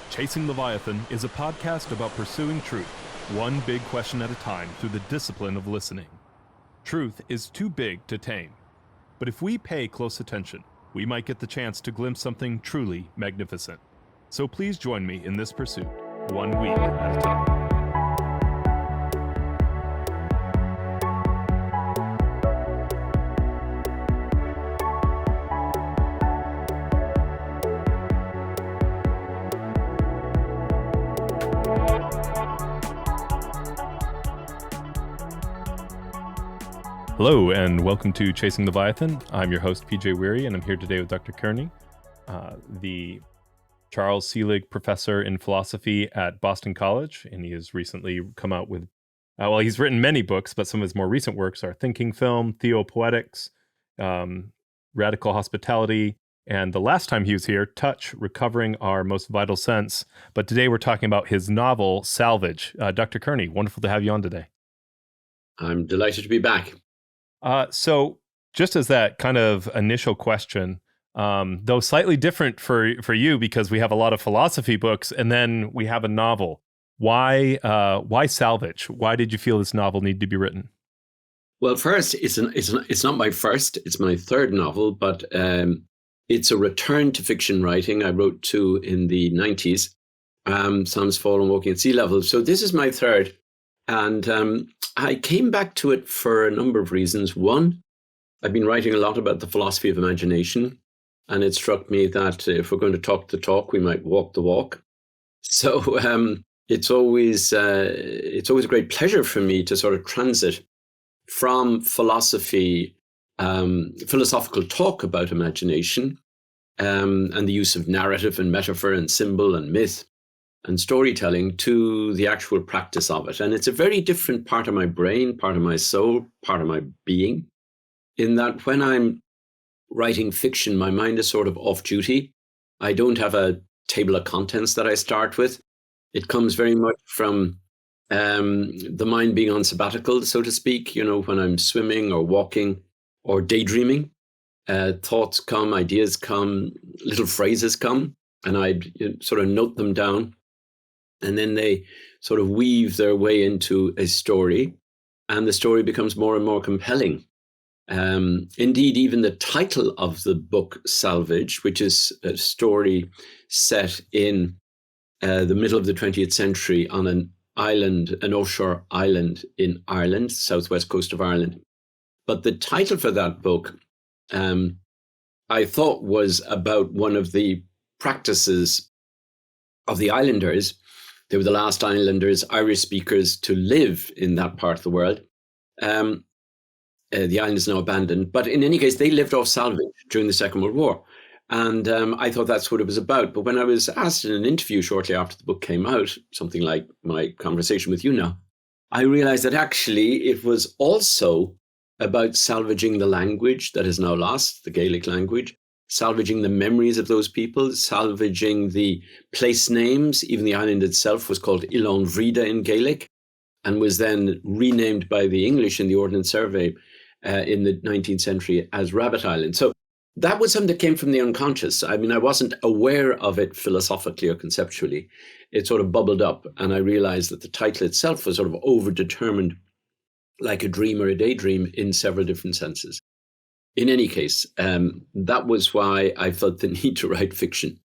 Chasing Leviathan is a podcast about pursuing truth, one big question at a time through the discipline of listening. Truth is too big to tame, but if we pay close attention, we might get the chance to glimpse something truly magnificent. So please join me in this pursuit, 1 week at a time. Hello, and welcome to Chasing Leviathan. I'm your host, WWII, and I'm here today with Dr. Kearney, the Charles Selig Professor in Philosophy at Boston College, and he has recently come out with, he's written many books, but some of his more recent works are Thinking Film, Theopoetics, Radical Hospitality, and the last time he was here, Touch, Recovering Our Most Vital Sense. But today we're talking about his novel, Salvage. Dr. Kearney, wonderful to have you on today. I'm delighted to be back. So just as that kind of initial question, though slightly different for you because we have a lot of philosophy books and then we have a novel. Why Salvage? Why did you feel this novel needed to be written? Well, first, it's not my first, it's my third novel, but it's a return to fiction writing. I wrote two in the 90s, Sun's Fall and Walking at Sea Level. So this is my third. And I came back to it for a number of reasons. One, I've been writing a lot about the philosophy of imagination, and it struck me that if we're going to talk the talk, we might walk the walk. So it's always a great pleasure for me to sort of transit from philosophy, philosophical talk about imagination, and the use of narrative and metaphor and symbol and myth and storytelling to the actual practice of it. And it's a very different part of my brain, part of my soul, part of my being, in that when I'm writing fiction, my mind is sort of off duty. I don't have a table of contents that I start with. It comes very much from the mind being on sabbatical, so to speak, when I'm swimming or walking or daydreaming. Thoughts come, ideas come, little phrases come, and I sort of note them down. And then they sort of weave their way into a story, and the story becomes more and more compelling. Indeed, even the title of the book, Salvage, which is a story set in the middle of the 20th century on an island, an offshore island in Ireland, southwest coast of Ireland. But the title for that book, I thought was about one of the practices of the islanders. They were the last islanders, Irish speakers, to live in that part of the world. The island is now abandoned. But in any case, they lived off salvage during the Second World War. And I thought that's what it was about. But when I was asked in an interview shortly after the book came out, something like my conversation with you now, I realized that actually it was also about salvaging the language that is now lost, the Gaelic language, salvaging the memories of those people, salvaging the place names. Even the island itself was called Ilon Vrida in Gaelic and was then renamed by the English in the Ordnance Survey in the 19th century as Rabbit Island. So that was something that came from the unconscious. I mean, I wasn't aware of it philosophically or conceptually. It sort of bubbled up, and I realized that the title itself was sort of overdetermined, like a dream or a daydream in several different senses. In any case, that was why I felt the need to write fiction,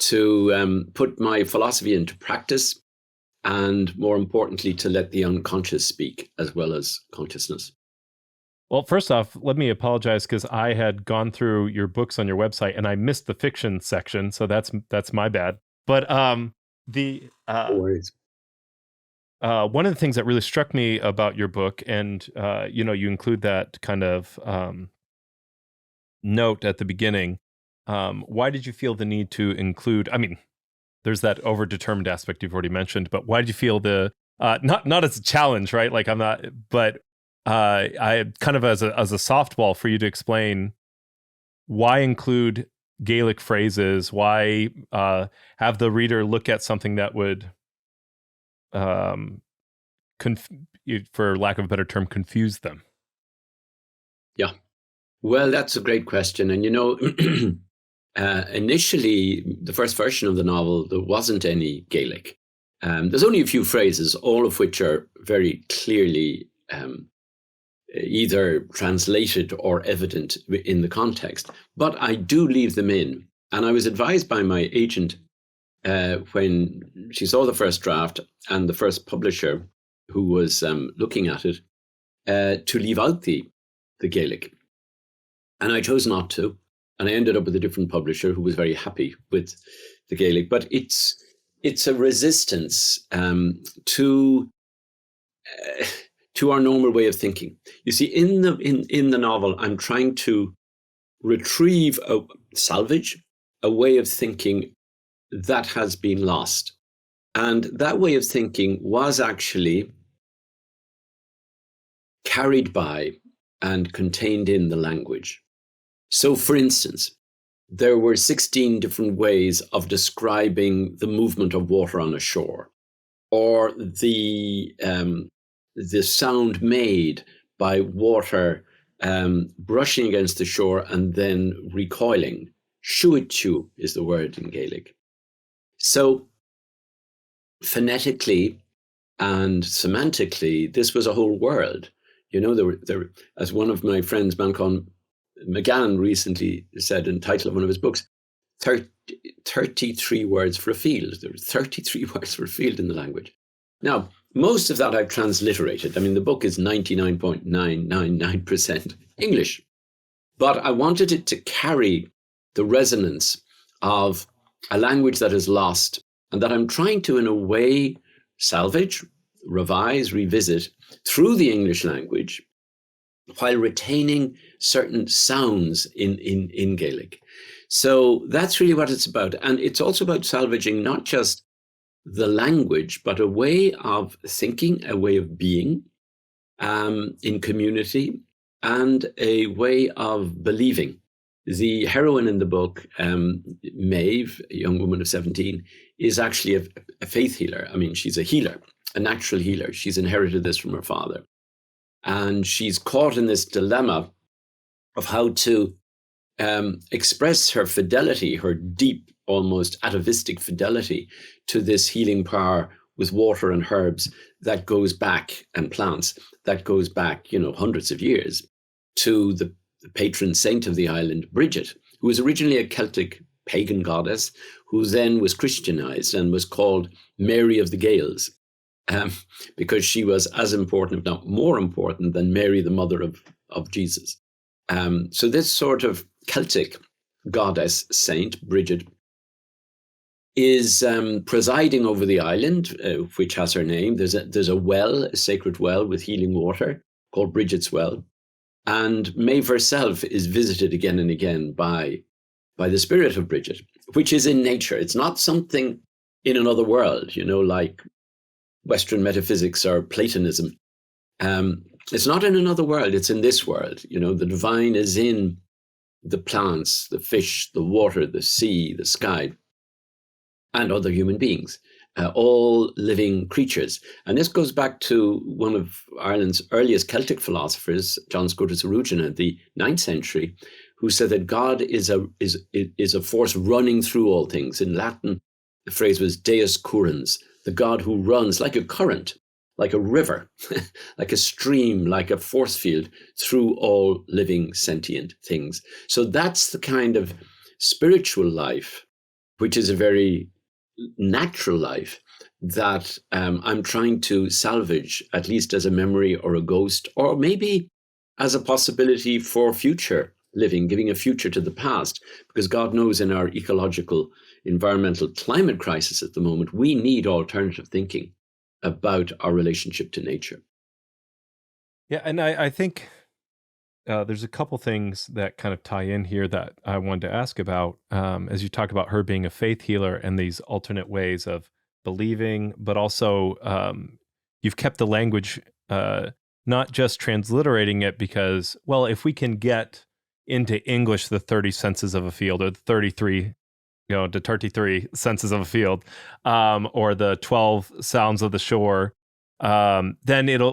to put my philosophy into practice, and more importantly, to let the unconscious speak as well as consciousness. Well, first off, let me apologize because I had gone through your books on your website and I missed the fiction section, so that's my bad. But no worries. One of the things that really struck me about your book, and you include that kind of note at the beginning. Why did you feel the need to include? I mean, there's that overdetermined aspect you've already mentioned, but why did you feel the not as a challenge, right? Like I'm not, but I kind of as a softball for you to explain why include Gaelic phrases, why have the reader look at something that would, for lack of a better term, confuse them. Yeah. Well, that's a great question. And, initially, the first version of the novel, there wasn't any Gaelic. There's only a few phrases, all of which are very clearly either translated or evident in the context. But I do leave them in. And I was advised by my agent when she saw the first draft and the first publisher who was looking at it to leave out the Gaelic. And I chose not to. And I ended up with a different publisher who was very happy with the Gaelic. But it's a resistance to our normal way of thinking. You see, in the novel, I'm trying to retrieve, salvage a way of thinking that has been lost. And that way of thinking was actually carried by and contained in the language. So, for instance, there were 16 different ways of describing the movement of water on a shore, or the sound made by water brushing against the shore and then recoiling. Shuitu is the word in Gaelic. So phonetically and semantically, this was a whole world. You know, there as one of my friends, Malcolm McGann, recently said in the title of one of his books, 33 words for a field. There are 33 words for a field in the language. Now, most of that I've transliterated. I mean, the book is 99.999% English. But I wanted it to carry the resonance of a language that is lost and that I'm trying to, in a way, salvage, revise, revisit through the English language while retaining certain sounds in Gaelic. So that's really what it's about. And it's also about salvaging not just the language, but a way of thinking, a way of being in community, and a way of believing. The heroine in the book, Maeve, a young woman of 17, is actually a faith healer. I mean, she's a healer, a natural healer. She's inherited this from her father. And she's caught in this dilemma of how to express her fidelity, her deep, almost atavistic fidelity to this healing power with water and herbs that goes back, and plants that goes back, hundreds of years, to the patron saint of the island, Bridget, who was originally a Celtic pagan goddess, who then was Christianized and was called Mary of the Gaels, because she was as important, if not more important, than Mary, the mother of Jesus. So this sort of Celtic goddess saint, Bridget, is presiding over the island, which has her name. There's a well, a sacred well with healing water called Bridget's Well. And Maeve herself is visited again and again by the spirit of Bridget, which is in nature. It's not something in another world, like Western metaphysics or Platonism. It's not in another world, it's in this world. The divine is in the plants, the fish, the water, the sea, the sky, and other human beings, all living creatures. And this goes back to one of Ireland's earliest Celtic philosophers, John Scotus Erugena, the 9th century, who said that God is a force running through all things. In Latin, the phrase was Deus currens, the God who runs like a current, like a river, like a stream, like a force field through all living sentient things. So that's the kind of spiritual life, which is a very natural life, that I'm trying to salvage, at least as a memory or a ghost, or maybe as a possibility for future living, giving a future to the past, because God knows in our ecological, environmental climate crisis at the moment, we need alternative thinking about our relationship to nature. Yeah, and I think there's a couple things that kind of tie in here that I wanted to ask about, as you talk about her being a faith healer and these alternate ways of believing, but also you've kept the language, not just transliterating it because, well, if we can get into English the 30 senses of a field, or the 33, the 33 senses of a field, or the 12 sounds of the shore, then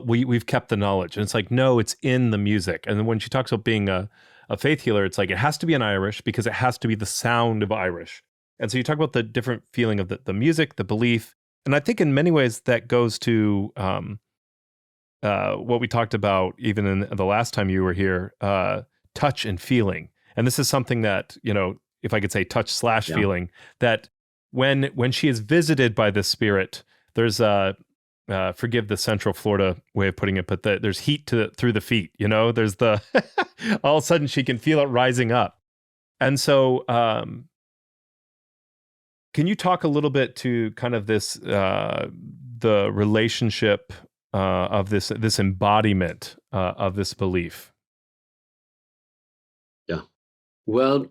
we've kept the knowledge. And it's like, no, it's in the music. And then when she talks about being a a faith healer, it's like it has to be an Irish because it has to be the sound of Irish. And so you talk about the different feeling of the music, the belief. And I think in many ways that goes to what we talked about even in the last time you were here, touch and feeling. And this is something that, if I could say touch / feeling, that when she is visited by this spirit, there's forgive the Central Florida way of putting it, but there's heat through the feet, there's the, all of a sudden she can feel it rising up. And so, can you talk a little bit to kind of this, the relationship of this embodiment of this belief? Yeah. Well,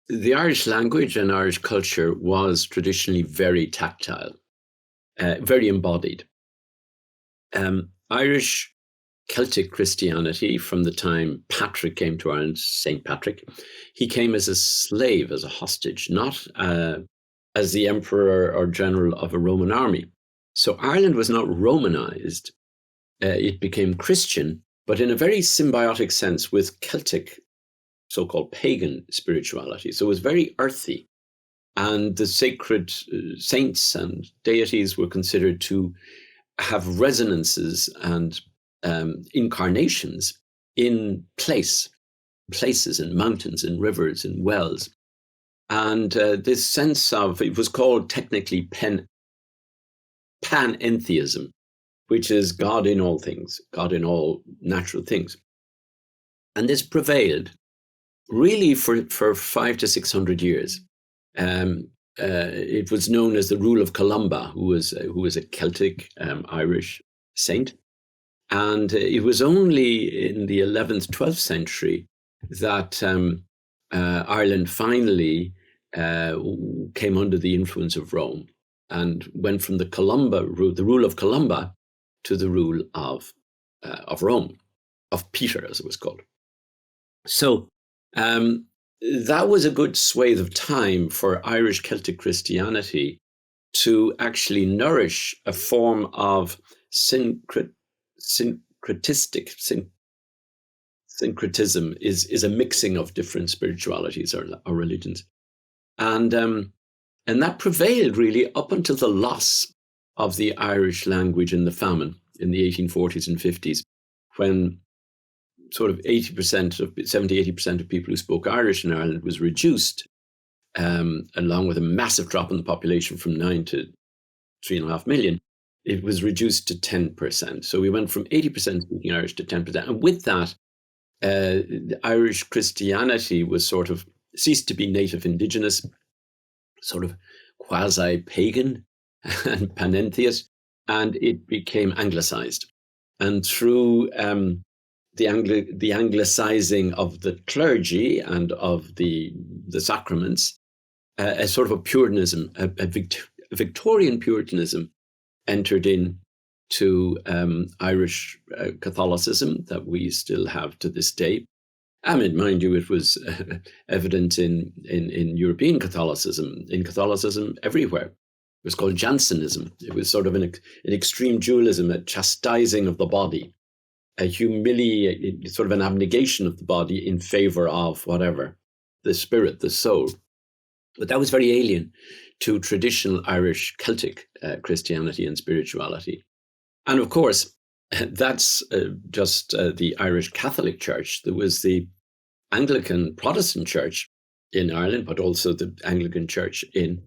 the Irish language and Irish culture was traditionally very tactile, very embodied. Irish Celtic Christianity, from the time Patrick came to Ireland, St. Patrick, he came as a slave, as a hostage, not as the emperor or general of a Roman army. So Ireland was not Romanized. It became Christian, but in a very symbiotic sense with Celtic, so-called pagan spirituality. So it was very earthy. And the sacred saints and deities were considered to have resonances and incarnations in places and mountains and rivers and wells. And this sense of, it was called technically panentheism, which is God in all things, God in all natural things. And this prevailed really for 500 to 600 years. It was known as the Rule of Columba, who was a Celtic Irish saint. And it was only in the 11th, 12th century that Ireland finally came under the influence of Rome and went from the Rule of Columba, to the rule of Rome, of Peter, as it was called. So that was a good swathe of time for Irish Celtic Christianity to actually nourish a form of syncretism is a mixing of different spiritualities or religions. And that prevailed really up until the loss of the Irish language in the famine in the 1840s and 50s, when sort of 70-80% of people who spoke Irish in Ireland was reduced, along with a massive drop in the population from 9 to 3.5 million. It was reduced to 10%. So we went from 80% speaking Irish to 10%. And with that, Irish Christianity was sort of ceased to be native indigenous, sort of quasi-pagan and panentheist, and it became anglicized. And through the anglicizing of the clergy and of the sacraments, a sort of a Puritanism, a Victorian Puritanism entered into Irish Catholicism that we still have to this day. I mean, mind you, it was evident in European Catholicism, everywhere. It was called Jansenism. It was sort of an extreme dualism, a chastising of the body, a sort of an abnegation of the body in favor of whatever, the spirit, the soul. But that was very alien to traditional Irish Celtic Christianity and spirituality. And of course, that's just the Irish Catholic Church. There was the Anglican Protestant Church in Ireland, but also the Anglican Church in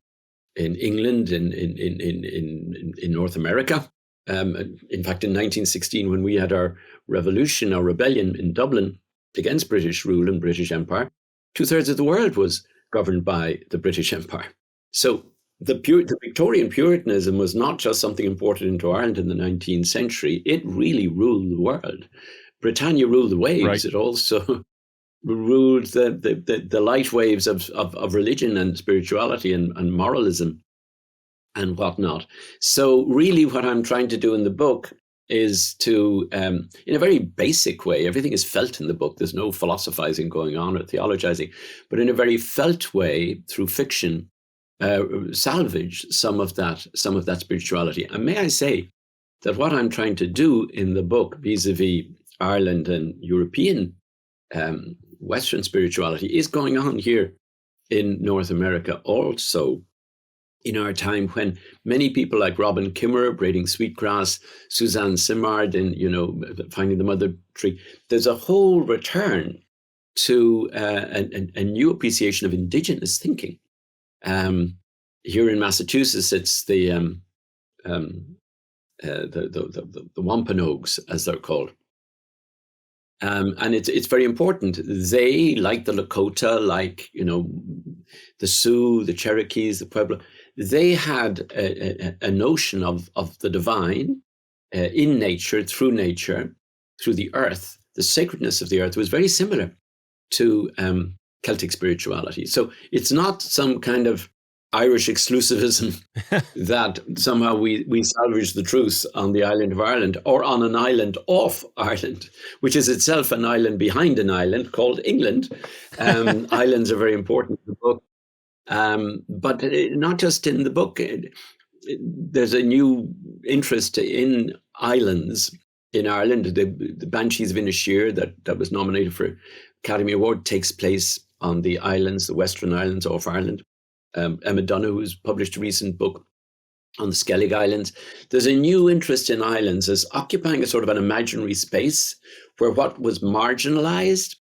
England, in North America. In fact, in 1916, when we had our revolution, our rebellion in Dublin against British rule and British Empire, 2/3 of the world was governed by the British Empire. So the Victorian Puritanism was not just something imported into Ireland in the 19th century. It really ruled the world. Britannia ruled the waves. Right. It also ruled the light waves of religion and spirituality and moralism and whatnot. So really what I'm trying to do in the book is to, in a very basic way, everything is felt in the book. There's no philosophizing going on or theologizing, but in a very felt way through fiction, salvage some of that spirituality. And may I say that what I'm trying to do in the book vis-a-vis Ireland and European Western spirituality is going on here in North America also, in our time when many people like Robin Kimmerer, braiding sweetgrass, Suzanne Simard in, Finding the Mother Tree, there's a whole return to a new appreciation of indigenous thinking. Here in Massachusetts, it's the Wampanoags, as they're called. And it's very important. They, like the Lakota, like, the Sioux, the Cherokees, the Pueblo, they had a notion of the divine in nature, through the earth. The sacredness of the earth was very similar to Celtic spirituality. So it's not some kind of Irish exclusivism that somehow we salvage the truth on the island of Ireland, or on an island off Ireland, which is itself an island behind an island called England. Islands are very important in the book. But not just in the book. There's a new interest in islands in Ireland. The Banshees of Inisheer that was nominated for Academy Award takes place on the islands, the Western Islands off Ireland. Emma Donoghue, who's published a recent book on the Skellig Islands. There's a new interest in islands as occupying a sort of an imaginary space where what was marginalized,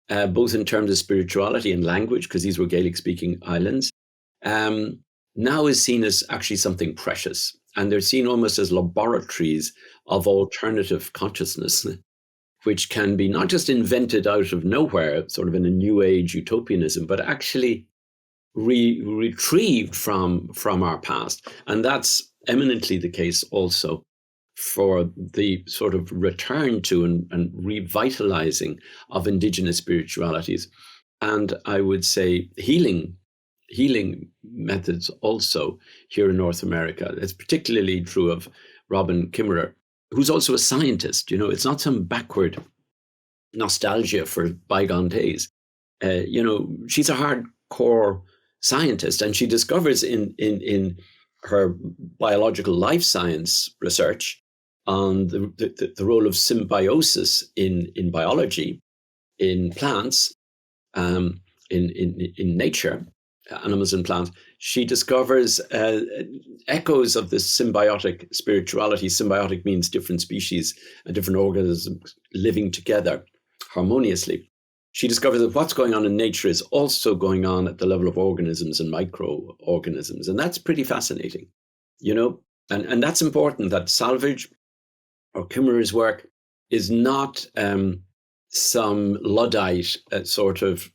both in terms of spirituality and language, because these were Gaelic-speaking islands, now is seen as actually something precious. And they're seen almost as laboratories of alternative consciousness, which can be not just invented out of nowhere, sort of in a new age utopianism, but actually retrieved from our past. And that's eminently the case also for the sort of return to and revitalizing of indigenous spiritualities. And I would say healing methods also here in North America. It's particularly true of Robin Kimmerer, who's also a scientist. It's not some backward nostalgia for bygone days. She's a hardcore scientist, and she discovers in her biological life science research on the role of symbiosis in biology, in plants, in nature, animals and plants. She discovers echoes of this symbiotic spirituality. Symbiotic means different species and different organisms living together harmoniously. She discovers that what's going on in nature is also going on at the level of organisms and microorganisms. And that's pretty fascinating, and that's important, that Salvage or Kimmerer's work is not some Luddite sort of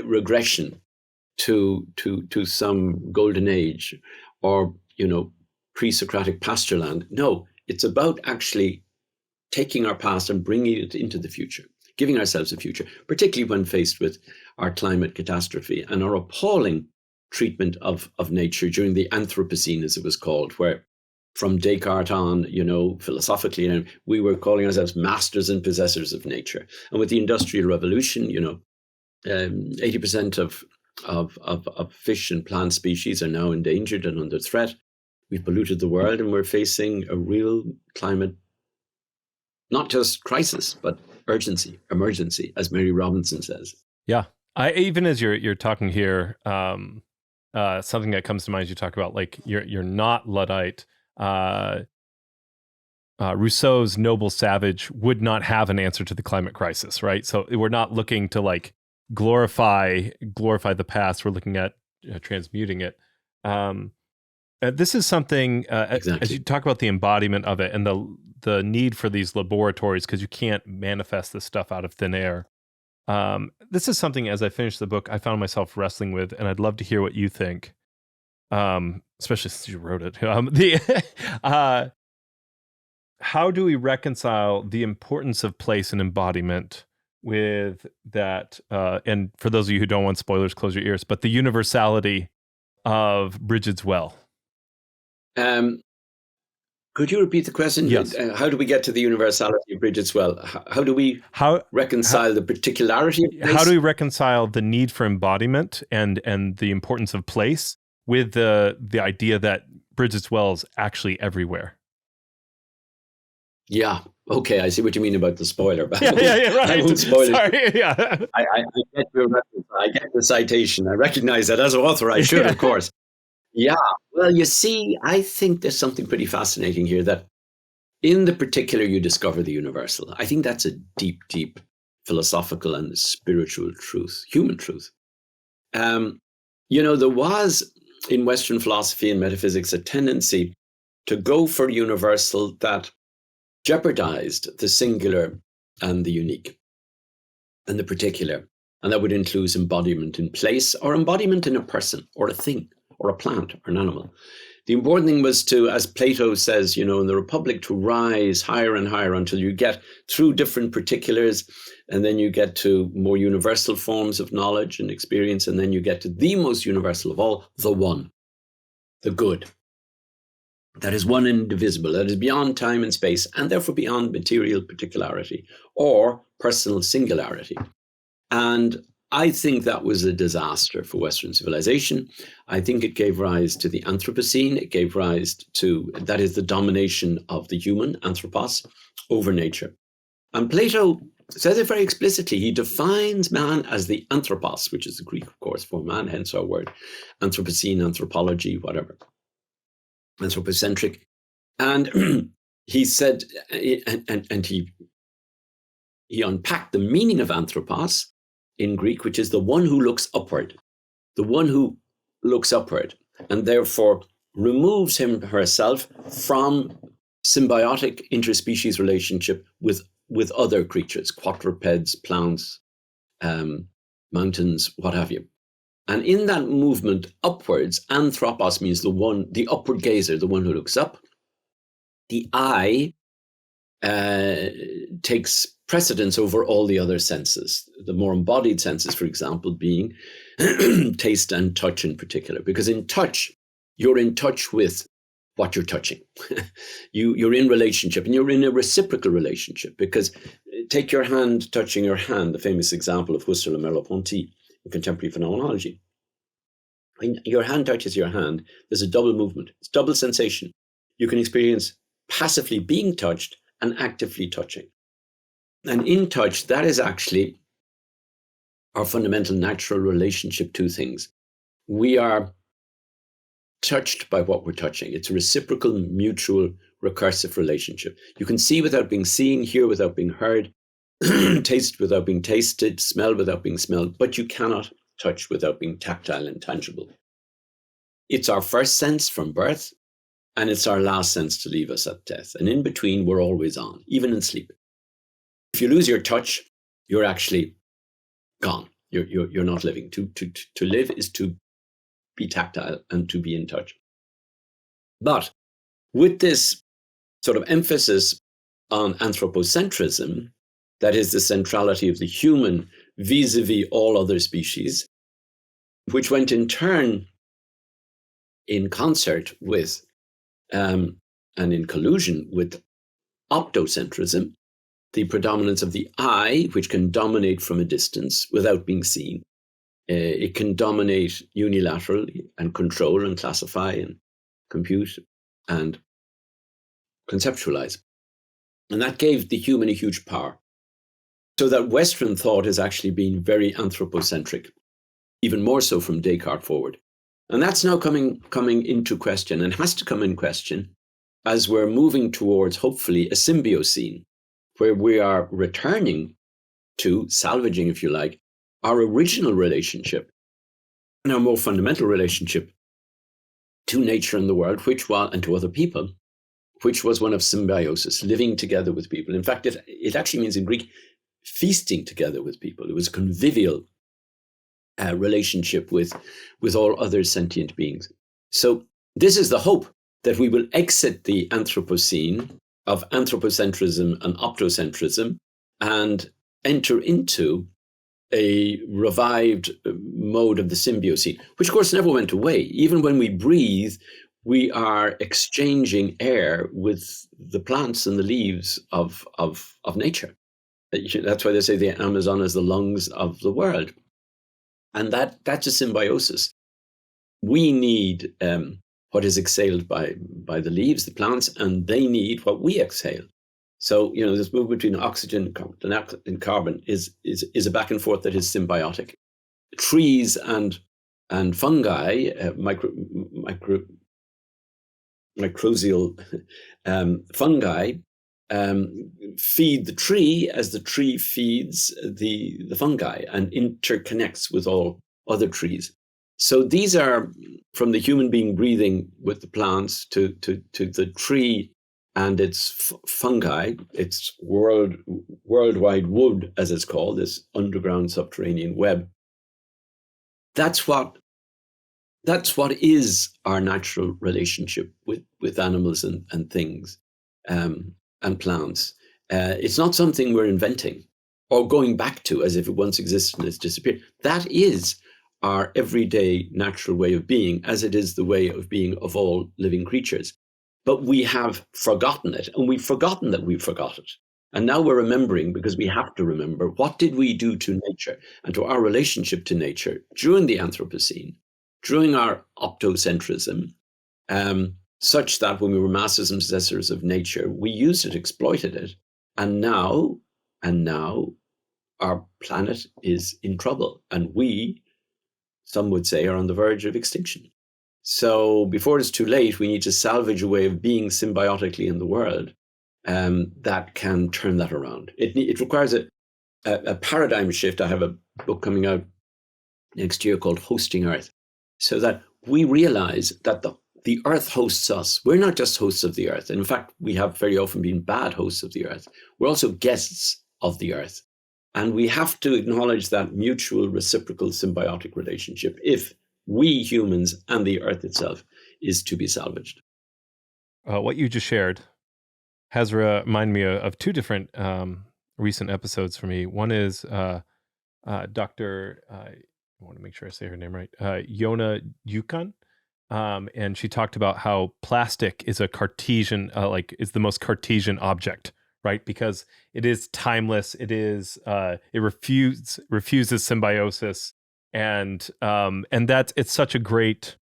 regression to some golden age or, pre-Socratic pasture land. No, it's about actually taking our past and bringing it into the future, giving ourselves a future, particularly when faced with our climate catastrophe and our appalling treatment of nature during the Anthropocene, as it was called, where from Descartes on, philosophically, we were calling ourselves masters and possessors of nature. And with the Industrial Revolution, 80% of fish and plant species are now endangered and under threat. We've polluted the world, and we're facing a real climate, not just crisis, but urgency, emergency, as Mary Robinson says. Yeah. Even as you're talking here, something that comes to mind as you talk about, like, you're not Luddite. Rousseau's Noble Savage would not have an answer to the climate crisis, right? So we're not looking to like glorify the past. We're looking at transmuting it. This is something Exactly. as you talk about the embodiment of it and the need for these laboratories, because you can't manifest this stuff out of thin air. This is something, as I finished the book, I found myself wrestling with, and I'd love to hear what you think, especially since you wrote it. How do we reconcile the importance of place and embodiment with that? And for those of you who don't want spoilers, close your ears, but the universality of Bridget's Well. Could you repeat the question? Yes. How do we get to the universality of Bridget's Well? How do we reconcile the particularity of place? How do we reconcile the need for embodiment and the importance of place with the idea that Bridget's Well is actually everywhere? Yeah, Okay, I see what you mean about the spoiler, but Right. I won't spoil it. Sorry, yeah. I get your reference. I get the citation. I recognize that as an author. I should, of course. Yeah. Well, you see, I think there's something pretty fascinating here that in the particular you discover the universal. I think that's a deep, deep philosophical and spiritual truth, human truth. There was in Western philosophy and metaphysics a tendency to go for universal that jeopardized the singular and the unique and the particular. And that would include embodiment in place or embodiment in a person or a thing or a plant or an animal. The important thing was to, as Plato says, in the Republic, to rise higher and higher until you get through different particulars, and then you get to more universal forms of knowledge and experience, and then you get to the most universal of all, the one, the good. That is one and indivisible, that is beyond time and space, and therefore beyond material particularity or personal singularity. And I think that was a disaster for Western civilization. I think it gave rise to the Anthropocene. It gave rise to, that is the domination of the human, anthropos, over nature. And Plato says it very explicitly. He defines man as the anthropos, which is the Greek, of course, for man, hence our word, Anthropocene, anthropology, whatever, anthropocentric. And he said, and he unpacked the meaning of anthropos in Greek, which is the one who looks upward, the one who looks upward, and therefore removes him herself from symbiotic interspecies relationship with other creatures, quadrupeds, plants, mountains, what have you. And in that movement upwards, anthropos means the upward gazer, the one who looks up. The eye takes precedence over all the other senses, the more embodied senses, for example, being taste and touch in particular. Because in touch, you're in touch with what you're touching. You're in relationship, and you're in a reciprocal relationship. Because take your hand touching your hand, the famous example of Husserl and Merleau-Ponty in contemporary phenomenology. When your hand touches your hand, there's a double movement. It's double sensation. You can experience passively being touched and actively touching. And in touch, that is actually our fundamental natural relationship to things. We are touched by what we're touching. It's a reciprocal, mutual, recursive relationship. You can see without being seen, hear without being heard, taste without being tasted, smell without being smelled, but you cannot touch without being tactile and tangible. It's our first sense from birth, and it's our last sense to leave us at death. And in between, we're always on, even in sleep. If you lose your touch, you're actually gone. You're not living. To live is to be tactile and to be in touch. But with this sort of emphasis on anthropocentrism, that is the centrality of the human vis-a-vis all other species, which went in turn in concert with and in collusion with optocentrism, the predominance of the eye, which can dominate from a distance without being seen. It can dominate unilaterally and control and classify and compute and conceptualize. And that gave the human a huge power. So that Western thought has actually been very anthropocentric, even more so from Descartes forward. And that's now coming into question, and has to come in question as we're moving towards, hopefully, a symbiocene, where we are returning to, salvaging, if you like, our original relationship and our more fundamental relationship to nature and the world, and to other people, which was one of symbiosis, living together with people. In fact, it actually means in Greek, feasting together with people. It was a convivial relationship with all other sentient beings. So this is the hope, that we will exit the Anthropocene of anthropocentrism and optocentrism and enter into a revived mode of the Symbiocene, which of course never went away. Even when we breathe, we are exchanging air with the plants and the leaves of nature. That's why they say the Amazon is the lungs of the world. And that's a symbiosis. We need what is exhaled by the leaves, the plants, and they need what we exhale. So, this movement between oxygen and carbon is a back and forth that is symbiotic. Trees and fungi, mycorrhizal fungi, feed the tree as the tree feeds the fungi and interconnects with all other trees. So these are from the human being breathing with the plants to the tree and its fungi, its worldwide wood, as it's called, this underground subterranean web. That's what is our natural relationship with animals and things and plants. It's not something we're inventing or going back to as if it once existed and it's disappeared. That is our everyday natural way of being, as it is the way of being of all living creatures. But we have forgotten it, and we've forgotten that we forgot it. And now we're remembering, because we have to remember, what did we do to nature and to our relationship to nature during the Anthropocene, during our optocentrism, such that when we were masters and possessors of nature, we used it, exploited it. And now our planet is in trouble. And we, some would say, are on the verge of extinction. So before it's too late, we need to salvage a way of being symbiotically in the world that can turn that around. It requires a paradigm shift. I have a book coming out next year called Hosting Earth, so that we realize that the Earth hosts us. We're not just hosts of the Earth. And in fact, we have very often been bad hosts of the Earth. We're also guests of the Earth. And we have to acknowledge that mutual, reciprocal, symbiotic relationship if we humans and the Earth itself is to be salvaged. What you just shared has reminded me of two different recent episodes for me. One is Dr. I want to make sure I say her name right, Yona Yukon. And she talked about how plastic is a Cartesian, is the most Cartesian object, right? Because it is timeless. It is, it refuses symbiosis. And it's such a great,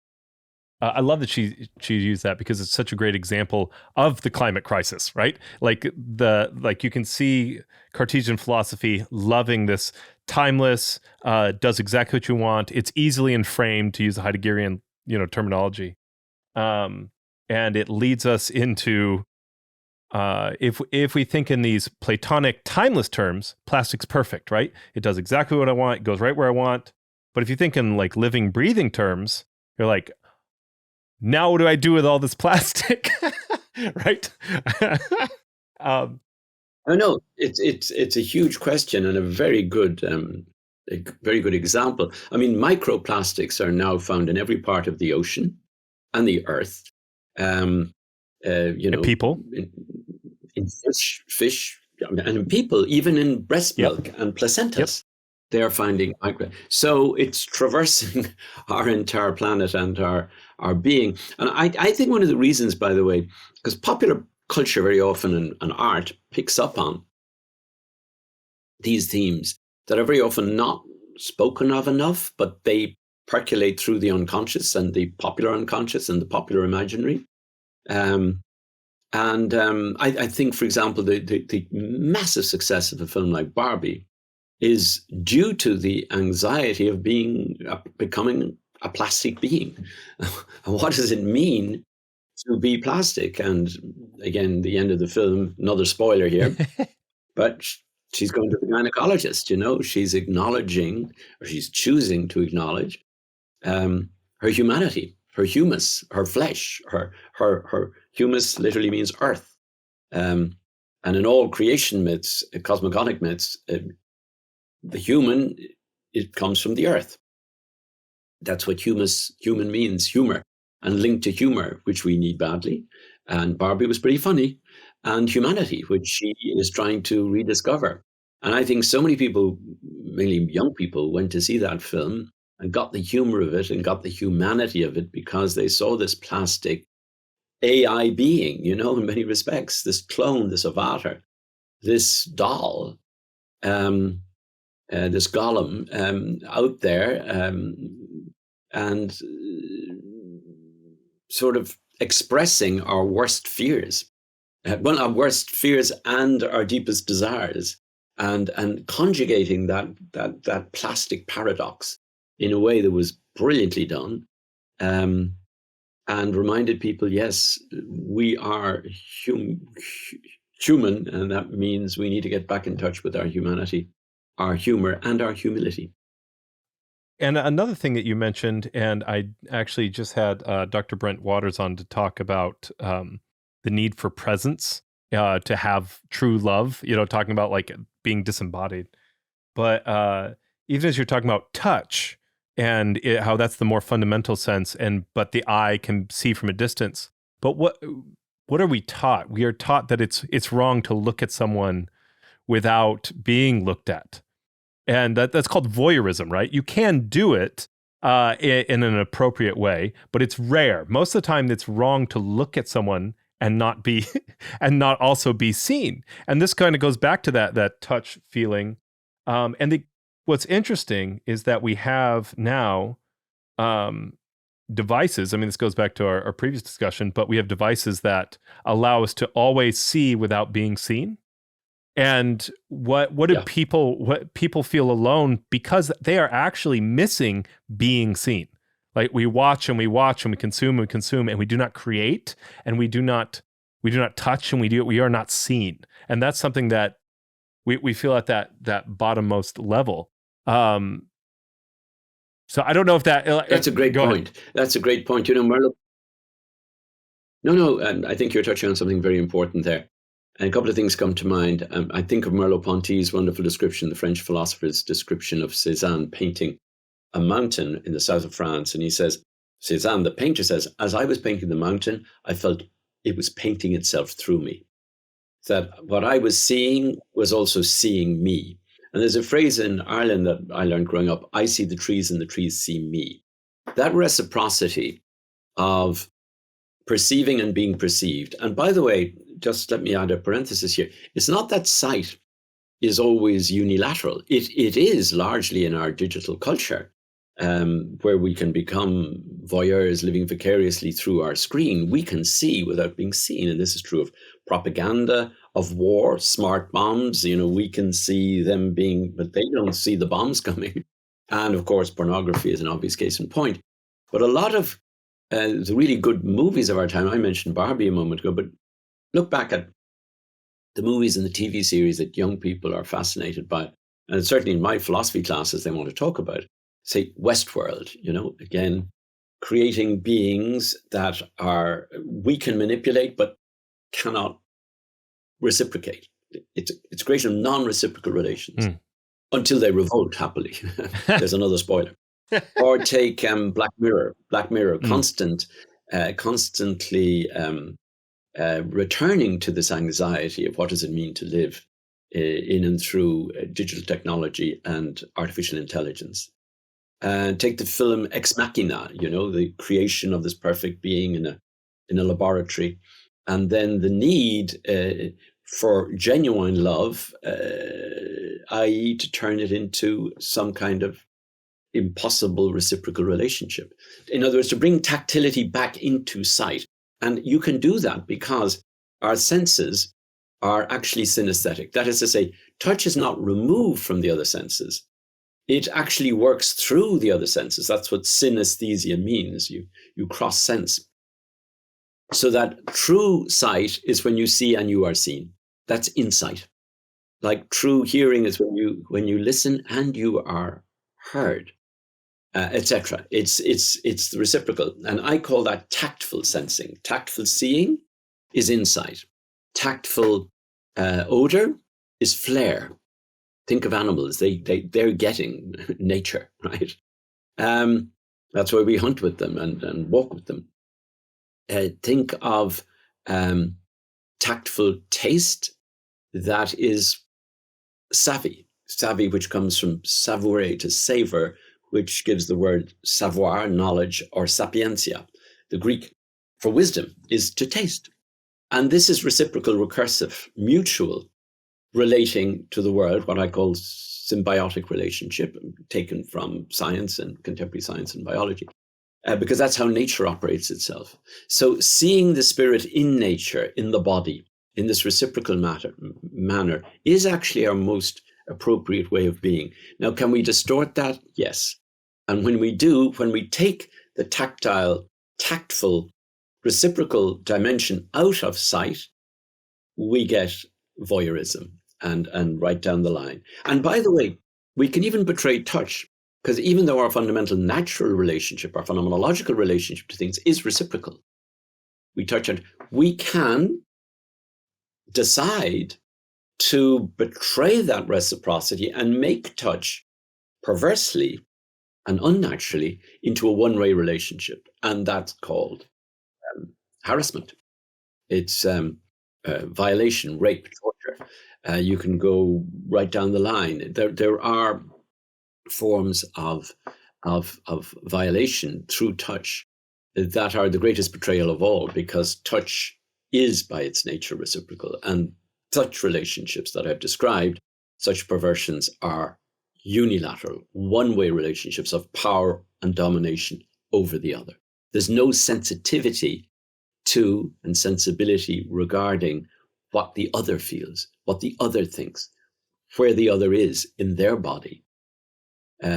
I love that she used that, because it's such a great example of the climate crisis, right? Like you can see Cartesian philosophy loving this timeless, does exactly what you want. It's easily enframed, to use the Heideggerian, terminology. And it leads us into, if we think in these Platonic timeless terms, plastic's perfect, right? It does exactly what I want. It goes right where I want. But if you think in like living, breathing terms, you're like, now what do I do with all this plastic? Right? I know it's a huge question and a very good example. I mean, microplastics are now found in every part of the ocean and the earth. And people, in fish, and in people, even in breast milk and placentas. Yep. They are finding micro. So it's traversing our entire planet and our being. And I think one of the reasons, by the way, because popular culture very often and art picks up on these themes that are very often not spoken of enough, but they percolate through the unconscious and the popular unconscious and the popular imaginary. I think, for example, the massive success of a film like Barbie is due to the anxiety of becoming a plastic being. What does it mean to be plastic? And again, the end of the film, another spoiler here, but she's going to the gynecologist, she's acknowledging, or she's choosing to acknowledge her humanity, her humus, her flesh, her humus literally means earth. And in all creation myths, cosmogonic myths, the human, it comes from the earth. That's what human means, humor, and linked to humor, which we need badly. And Barbie was pretty funny, and humanity, which she is trying to rediscover. And I think so many people, mainly young people, went to see that film and got the humor of it and got the humanity of it because they saw this plastic AI being, in many respects, this clone, this avatar, this doll, this golem out there, and sort of expressing our worst fears. one of our worst fears and our deepest desires, and conjugating that plastic paradox in a way that was brilliantly done, and reminded people, yes, we are human, and that means we need to get back in touch with our humanity, our humor, and our humility. And another thing that you mentioned, and I actually just had Dr. Brent Waters on to talk about the need for presence to have true love, talking about like being disembodied. But even as you're talking about touch and how that's the more fundamental sense, but the eye can see from a distance. But what are we taught? We are taught that it's wrong to look at someone without being looked at. And that's called voyeurism, right? You can do it in an appropriate way, but it's rare. Most of the time, it's wrong to look at someone and not be, and not also be seen. And this kind of goes back to that touch feeling. What's interesting is that we have now devices. I mean, this goes back to our previous discussion, but we have devices that allow us to always see without being seen. And what people feel alone because they are actually missing being seen. Like we watch and we consume and we do not create and we do not touch and we are not seen. And that's something that we feel at that bottommost level. So I don't know if that's a great point. Ahead. That's a great point. Merleau. No, and I think you're touching on something very important there. And a couple of things come to mind. I think of Merleau-Ponty's wonderful description, the French philosopher's description of Cézanne painting a mountain in the south of France. And he says, Cézanne, the painter says, as I was painting the mountain, I felt it was painting itself through me. That what I was seeing was also seeing me. And there's a phrase in Ireland that I learned growing up, I see the trees and the trees see me. That reciprocity of perceiving and being perceived. And by the way, just let me add a parenthesis here. It's not that sight is always unilateral. It is largely in our digital culture, where we can become voyeurs living vicariously through our screen. We can see without being seen. And this is true of propaganda, of war, smart bombs. We can see them but they don't see the bombs coming. And of course, pornography is an obvious case in point. But a lot of the really good movies of our time, I mentioned Barbie a moment ago, but look back at the movies and the TV series that young people are fascinated by. And certainly in my philosophy classes, they want to talk about, say, Westworld, again, creating beings that we can manipulate, but cannot reciprocate. It's creation of non-reciprocal relations until they revolt happily. There's another spoiler. Or take Black Mirror, constantly returning to this anxiety of what does it mean to live in and through digital technology and artificial intelligence. Take the film Ex Machina, the creation of this perfect being in a laboratory, and then the need for genuine love, i.e. to turn it into some kind of impossible reciprocal relationship. In other words, to bring tactility back into sight. And you can do that because our senses are actually synesthetic. That is to say, touch is not removed from the other senses. It actually works through the other senses. That's what synesthesia means. You cross sense. So that true sight is when you see and you are seen. That's insight. Like true hearing is when you listen and you are heard. Etc. It's the reciprocal, and I call that tactful sensing. Tactful seeing is insight. Tactful odor is flair. Think of animals; they're getting nature, right? That's why we hunt with them and walk with them. Think of tactful taste. That is savvy, which comes from savourer, to savor, which gives the word savoir, knowledge, or sapientia. The Greek for wisdom is to taste. And this is reciprocal, recursive, mutual, relating to the world, what I call symbiotic relationship, taken from science and contemporary science and biology, because that's how nature operates itself. So seeing the spirit in nature, in the body, in this reciprocal manner is actually our most appropriate way of being. Now, can we distort that? Yes. And when we do, when we take the tactile, tactful, reciprocal dimension out of sight, we get voyeurism and right down the line. And by the way, we can even betray touch, because even though our fundamental natural relationship, our phenomenological relationship to things is reciprocal, we touch it, we can decide to betray that reciprocity and make touch perversely and unnaturally into a one-way relationship. And that's called harassment. It's violation, rape, torture. You can go right down the line. There are forms of violation through touch that are the greatest betrayal of all, because touch is by its nature reciprocal. And such relationships that I've described, such perversions, are unilateral, one-way relationships of power and domination over the other. There's no sensitivity to and sensibility regarding what the other feels, what the other thinks, where the other is in their body.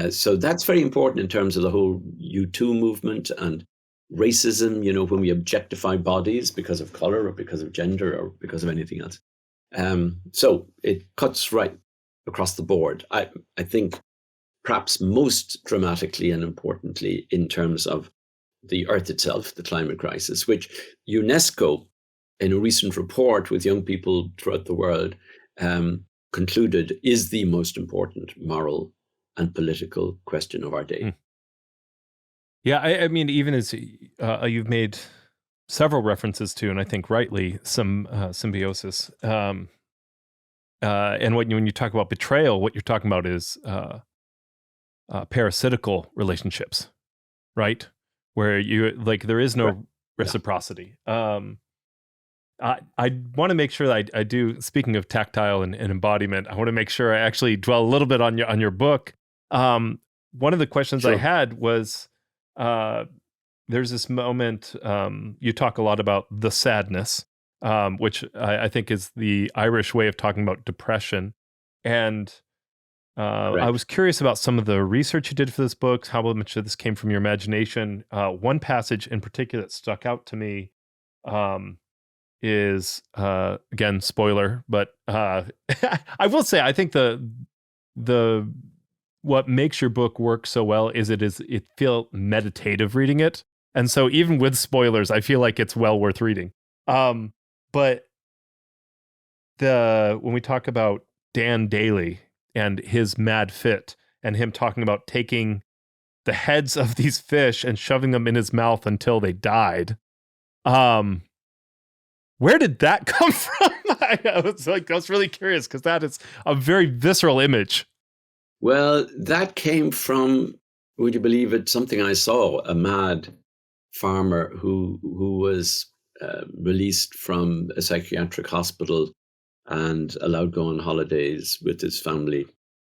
So that's very important in terms of the whole U2 movement and racism, when we objectify bodies because of color or because of gender or because of anything else. So it cuts right across the board. I think perhaps most dramatically and importantly in terms of the Earth itself, the climate crisis, which UNESCO, in a recent report with young people throughout the world, concluded is the most important moral and political question of our day. Yeah, I mean, even as you've made several references to, and I think rightly, some symbiosis. And when you talk about betrayal, what you're talking about is parasitical relationships, right? Where you there is no reciprocity. I want to make sure that I do. Speaking of tactile and embodiment, I want to make sure I actually dwell a little bit on your book. One of the questions I had was, there's this moment, you talk a lot about the sadness, which I think is the Irish way of talking about depression. And I was curious about some of the research you did for this book, how much of this came from your imagination. One passage in particular that stuck out to me is, again, spoiler, but I will say, I think the what makes your book work so well is it feel meditative reading it. And so even with spoilers, I feel like it's well worth reading. But when we talk about Dan Daly and his mad fit and him talking about taking the heads of these fish and shoving them in his mouth until they died, where did that come from? I was really curious, because that is a very visceral image. Well, that came from, would you believe it, something I saw, a mad farmer who was released from a psychiatric hospital and allowed to go on holidays with his family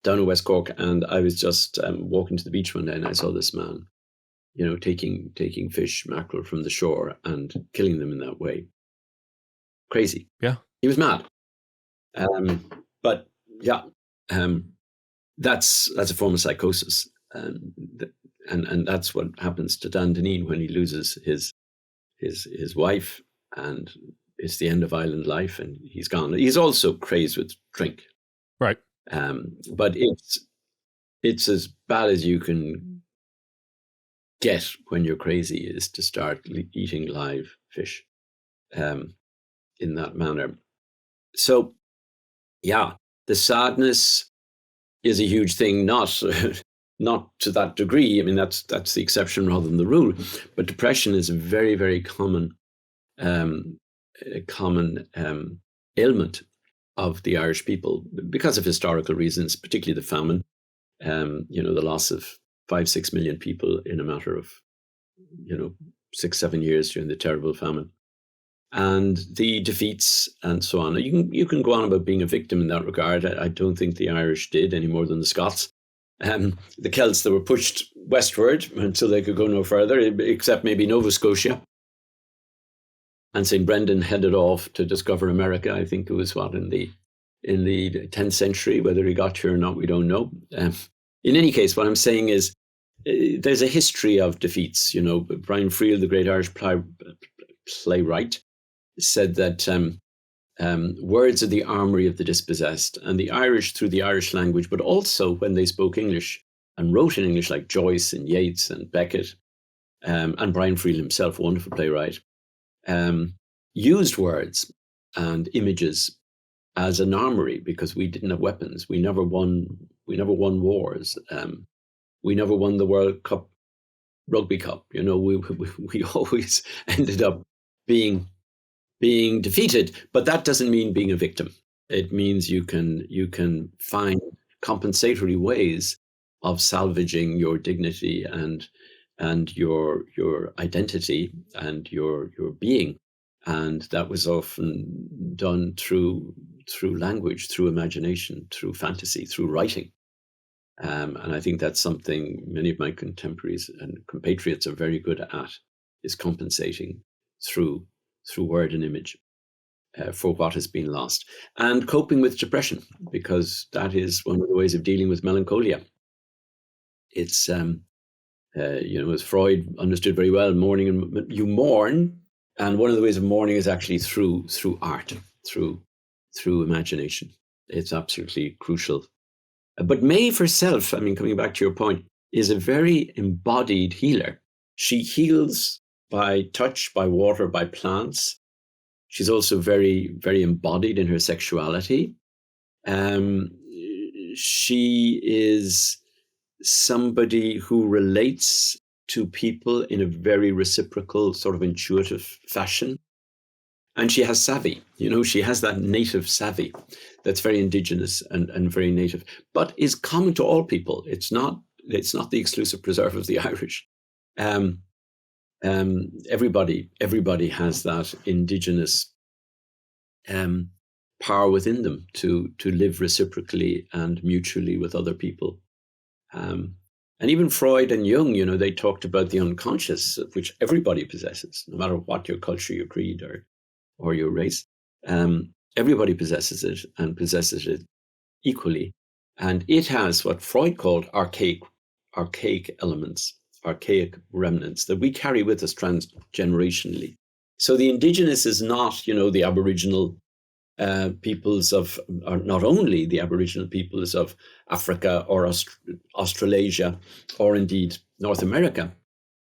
down in West Cork. And I was just walking to the beach one day, and I saw this man, taking fish, mackerel from the shore and killing them in that way. Crazy. Yeah. He was mad. But yeah, that's a form of psychosis. And that's what happens to Dan Deneen when he loses his wife, and it's the end of island life, and he's gone. He's also crazed with drink. Right. But it's as bad as you can get when you're crazy, is to start eating live fish in that manner. So, yeah, the sadness is a huge thing, not to that degree. I mean, that's the exception rather than the rule. But depression is a very, very common ailment of the Irish people because of historical reasons, particularly the famine. The loss of 5-6 million people in a matter of 6-7 years during the terrible famine, and the defeats and so on. You can go on about being a victim in that regard. I don't think the Irish did any more than the Scots. The Celts, that were pushed westward until they could go no further, except maybe Nova Scotia. And St. Brendan headed off to discover America. I think it was in the 10th century. Whether he got here or not, we don't know. In any case, what I'm saying is there's a history of defeats. You know, Brian Friel, the great Irish playwright, said that words are the armory of the dispossessed, and the Irish, through the Irish language, but also when they spoke English and wrote in English, like Joyce and Yeats and Beckett, and Brian Friel himself, a wonderful playwright, used words and images as an armory, because we didn't have weapons. We never won wars. We never won the World Cup, Rugby Cup. You know, we always ended up being defeated. But that doesn't mean being a victim. It means you can find compensatory ways of salvaging your dignity and your identity and your being. And that was often done through language, through imagination, through fantasy, through writing. And I think that's something many of my contemporaries and compatriots are very good at, is compensating through word and image for what has been lost. And coping with depression, because that is one of the ways of dealing with melancholia. It's, as Freud understood very well, you mourn. And one of the ways of mourning is actually through art, through imagination. It's absolutely crucial. But Maeve herself, I mean, coming back to your point, is a very embodied healer. She heals by touch, by water, by plants. She's also very, very embodied in her sexuality. She is somebody who relates to people in a very reciprocal, sort of intuitive fashion. And she has savvy, she has that native savvy that's very indigenous and very native, but is common to all people. It's not the exclusive preserve of the Irish. Everybody has that indigenous power within them to live reciprocally and mutually with other people. And even Freud and Jung, they talked about the unconscious, which everybody possesses, no matter what your culture, your creed, or your race. Everybody possesses it and possesses it equally. And it has what Freud called archaic elements, archaic remnants that we carry with us transgenerationally. So the indigenous is not, the Aboriginal peoples of, or not only the Aboriginal peoples of Africa or Australasia, or indeed North America.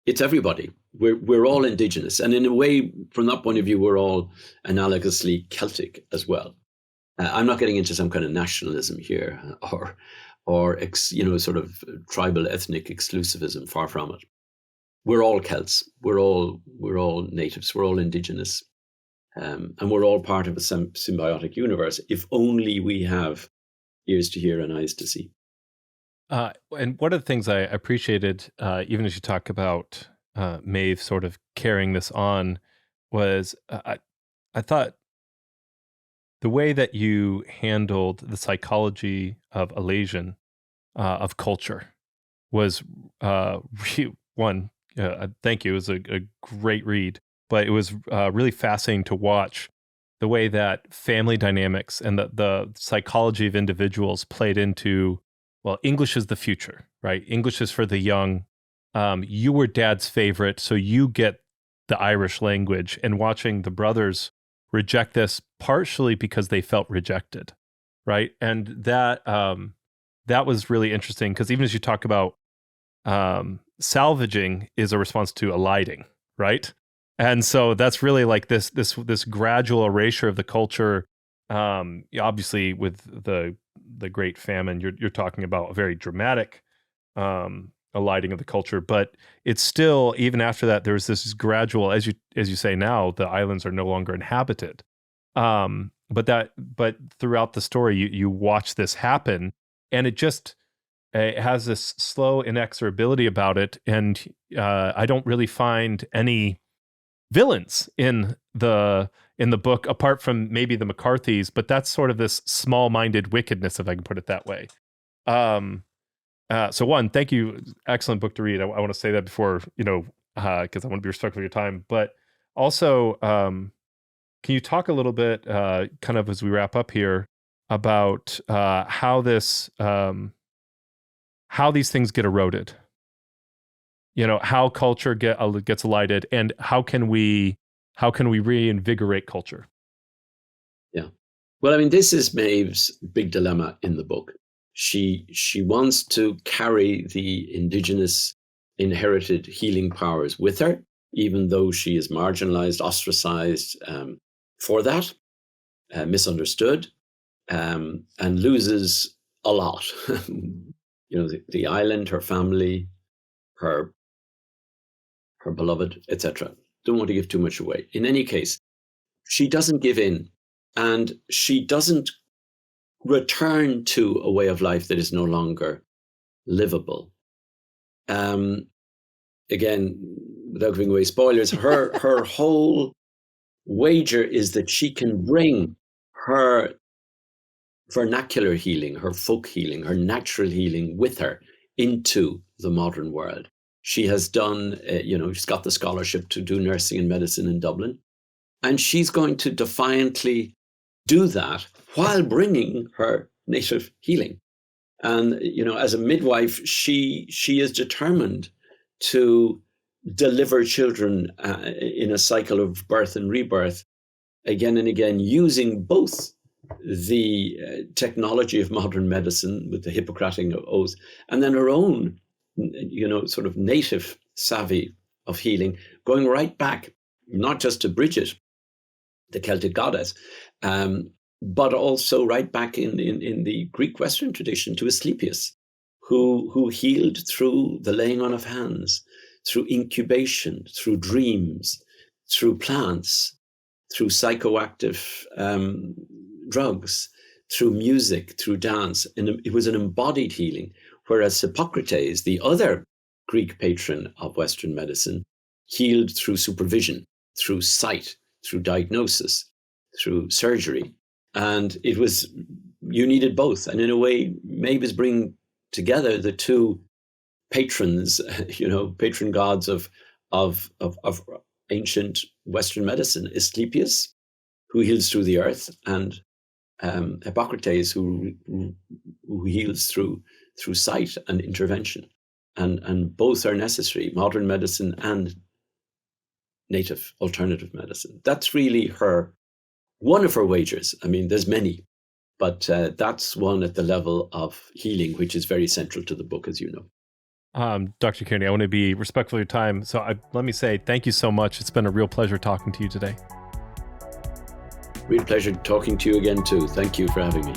It's everybody. We're all indigenous, and in a way, from that point of view, we're all analogously Celtic as well. I'm not getting into some kind of nationalism here, or sort of tribal ethnic exclusivism. Far from it. We're all Celts. We're all natives. We're all indigenous. And we're all part of a symbiotic universe, if only we have ears to hear and eyes to see. And one of the things I appreciated, even as you talk about Maeve sort of carrying this on, was I thought the way that you handled the psychology of elation, of culture, was one. Thank you. It was a great read. But it was really fascinating to watch the way that family dynamics and the psychology of individuals played into, well, English is the future, right? English is for the young. You were dad's favorite, so you get the Irish language. And watching the brothers reject this partially because they felt rejected, right? And that was really interesting, because even as you talk about salvaging is a response to eliding, right? And so that's really like this gradual erasure of the culture. Obviously, with the Great Famine, you're talking about a very dramatic eliding of the culture. But it's still, even after that, there's this gradual, as you say now, the islands are no longer inhabited. But throughout the story, you watch this happen, and it has this slow inexorability about it. And I don't really find any villains in the book, apart from maybe the McCarthys, but that's sort of this small-minded wickedness, if I can put it that way. So one, thank you. Excellent book to read. I want to say that before, because I want to be respectful of your time, but Also, can you talk a little bit, kind of as we wrap up here, about how these things get eroded? How culture gets alighted, and how can we reinvigorate culture? Yeah. Well, I mean, this is Maeve's big dilemma in the book. She wants to carry the indigenous inherited healing powers with her, even though she is marginalized, ostracized for that, misunderstood, and loses a lot. The island, her family, her beloved, etc. Don't want to give too much away. In any case, she doesn't give in, and she doesn't return to a way of life that is no longer livable. Again, without giving away spoilers, her whole wager is that she can bring her vernacular healing, her folk healing, her natural healing with her into the modern world. She has done, she's got the scholarship to do nursing and medicine in Dublin, and she's going to defiantly do that while bringing her native healing. And, as a midwife, she is determined to deliver children in a cycle of birth and rebirth again and again, using both the technology of modern medicine with the Hippocratic oath and then her own, sort of native savvy of healing, going right back, not just to Bridget, the Celtic goddess, but also right back in the Greek Western tradition to Asclepius, who healed through the laying on of hands, through incubation, through dreams, through plants, through psychoactive drugs, through music, through dance. And it was an embodied healing, whereas Hippocrates, the other Greek patron of Western medicine, healed through supervision, through sight, through diagnosis, through surgery. And you needed both. And in a way, Maeve is bringing together the two patrons, patron gods of ancient Western medicine, Asclepius, who heals through the earth, and Hippocrates, who heals through sight and intervention. And both are necessary, modern medicine and native alternative medicine. That's really one of her wagers. I mean, there's many, but that's one at the level of healing, which is very central to the book, as you know. Dr. Kearney, I want to be respectful of your time. So let me say thank you so much. It's been a real pleasure talking to you today. Real pleasure talking to you again, too. Thank you for having me.